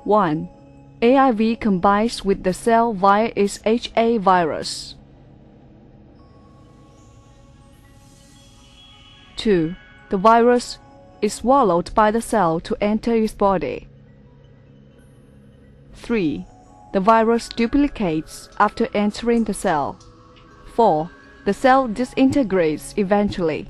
1. AIV combines with the cell via its HA virus. 2. The virus is swallowed by the cell to enter its body. 3. The virus duplicates after entering the cell. 4. The cell disintegrates eventually.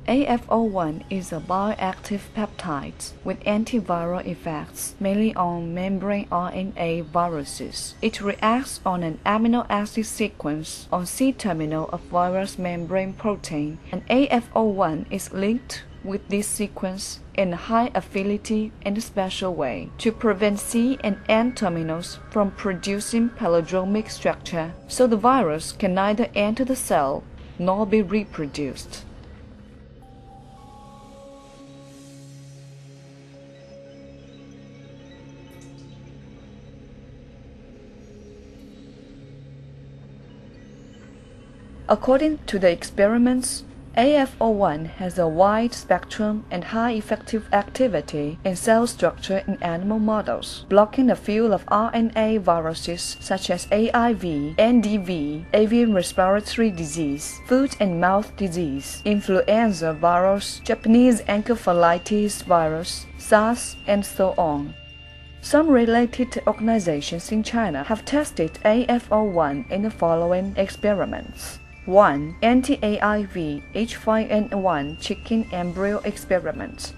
AF-01 is a bioactive peptide with antiviral effects, mainly on membrane RNA viruses. It reacts on an amino acid sequence on C-terminal of virus membrane protein, and AF-01 is linked with this sequence in a high affinity and special way to prevent C and N terminals from producing palindromic structure, so the virus can neither enter the cell nor be reproduced. According to the experiments, AF-01 has a wide spectrum and high effective activity in cell structure in animal models, blocking a few of RNA viruses such as AIV, NDV, avian respiratory disease, foot and mouth disease, influenza virus, Japanese encephalitis virus, SARS, and so on. Some related organizations in China have tested AF-01 in the following experiments. 1. Anti-AIV H5N1 chicken embryo experiment.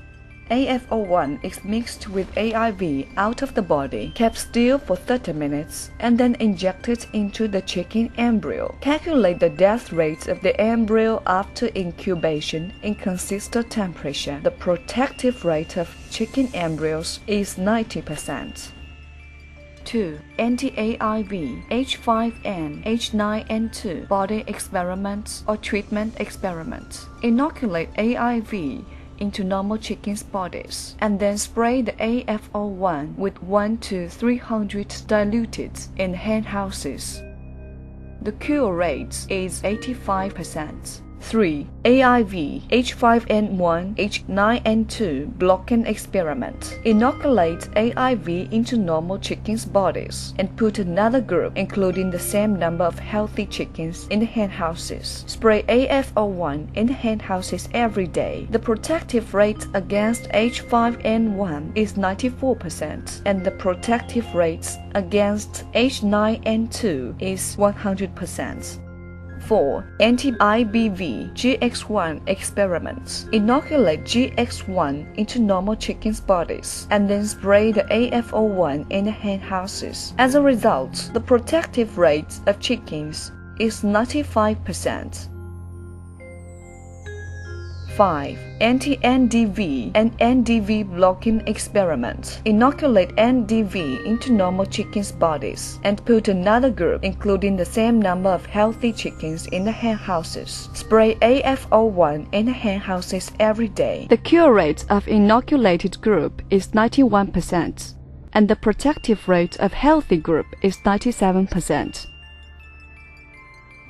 AF-01 is mixed with AIV out of the body, kept still for 30 minutes, and then injected into the chicken embryo. Calculate the death rate of the embryo after incubation in consistent temperature. The protective rate of chicken embryos is 90%. 2. Anti-AIV H5N H9N2 body experiments or treatment experiments. Inoculate AIV into normal chickens' bodies and then spray the AF-01 with 1 to 300 diluted in hen houses. The cure rate is 85%. 3. AIV H5N1 H9N2 blocking experiment. Inoculate AIV into normal chickens' bodies and put another group, including the same number of healthy chickens, in the hen houses. Spray AF-01 in the hen houses every day. The protective rate against H5N1 is 94%, and the protective rate against H9N2 is 100%. 4. Anti-IBV GX1 experiments. Inoculate GX1 into normal chickens' bodies and then spray the AF-01 in the hen houses. As a result, the protective rate of chickens is 95%. 5. Anti-NDV and NDV blocking experiment. Inoculate NDV into normal chickens' bodies and put another group, including the same number of healthy chickens, in the hen houses. Spray AF-01 in the hen houses every day. The cure rate of inoculated group is 91%, and the protective rate of healthy group is 97%.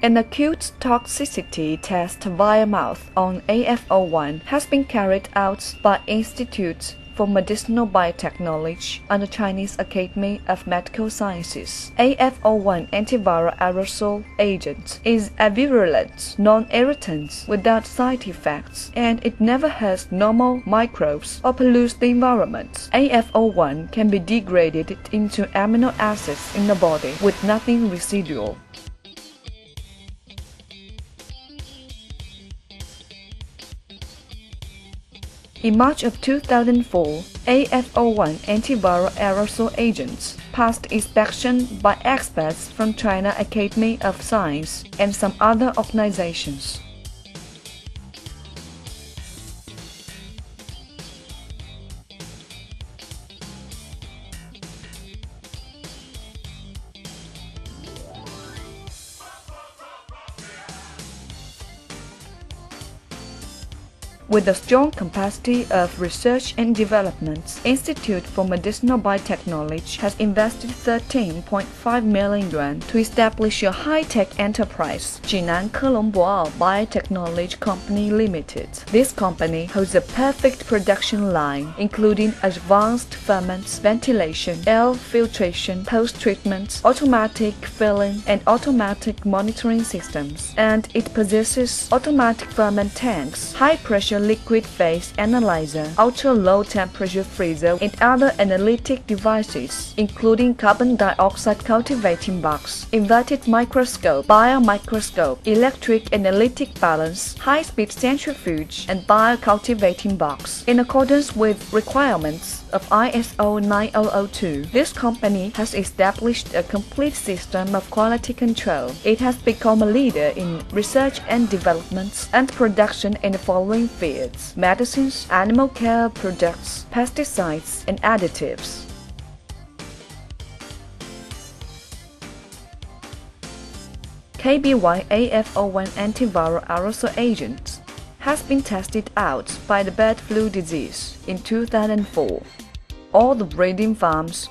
An acute toxicity test via mouth on AF-01 has been carried out by Institute for Medicinal Biotechnology and the Chinese Academy of Medical Sciences. AF-01 antiviral aerosol agent is avirulent, non-irritant, without side effects, and it never hurts normal microbes or pollutes the environment. AF-01 can be degraded into amino acids in the body with nothing residual. In March of 2004, AF-01 antiviral aerosol agents passed inspection by experts from China Academy of Science and some other organizations. With a strong capacity of research and development, Institute for Medicinal Biotechnology has invested 13.5 million yuan to establish a high-tech enterprise, Jinan Kelongboao Biotechnology Company Limited. This company holds a perfect production line, including advanced ferments, ventilation, air filtration, post-treatment, automatic filling, and automatic monitoring systems. And it possesses automatic ferment tanks, high-pressure liquid phase analyzer, ultra-low temperature freezer, and other analytic devices, including carbon dioxide cultivating box, inverted microscope, biomicroscope, electric analytic balance, high-speed centrifuge, and biocultivating box. In accordance with requirements of ISO 9002, this company has established a complete system of quality control. It has become a leader in research and development and production in the following fields: medicines, animal care products, pesticides, and additives. KBY AF-01 antiviral aerosol agent has been tested out by the bird flu disease in 2004. All the breeding farms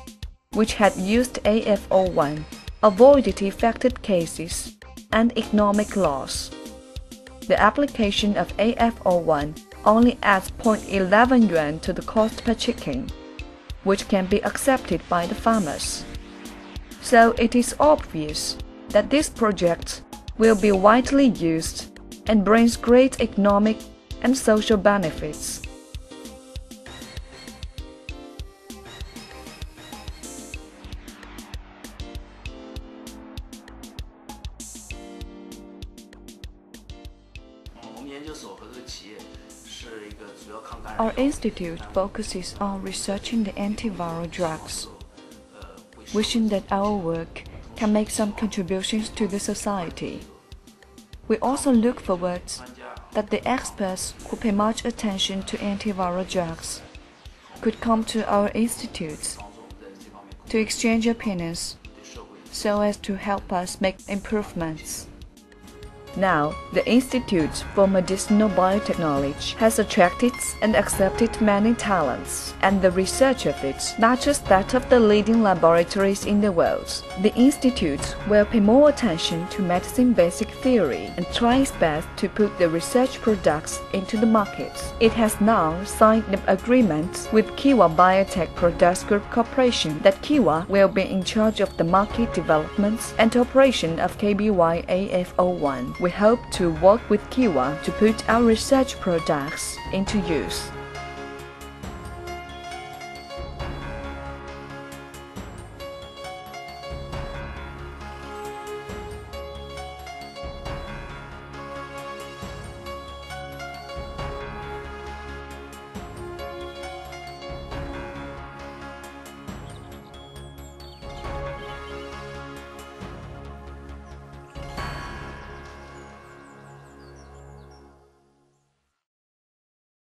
which had used AF-01 avoided affected cases and economic loss. The application of AF-01 only adds 0.11 yuan to the cost per chicken, which can be accepted by the farmers. So it is obvious that this project will be widely used and brings great economic and social benefits. Our institute focuses on researching the antiviral drugs, wishing that our work can make some contributions to the society. We also look forward that the experts who pay much attention to antiviral drugs could come to our institutes to exchange opinions so as to help us make improvements. Now, the Institute for Medicinal Biotechnology has attracted and accepted many talents, and the research of it, not just that of the leading laboratories in the world. The Institute will pay more attention to medicine basic theory and try its best to put the research products into the market. It has now signed an agreement with Kiwa Biotech Products Group Corporation that Kiwa will be in charge of the market development and operation of KBY AF-01. We hope to work with Kiwa to put our research products into use.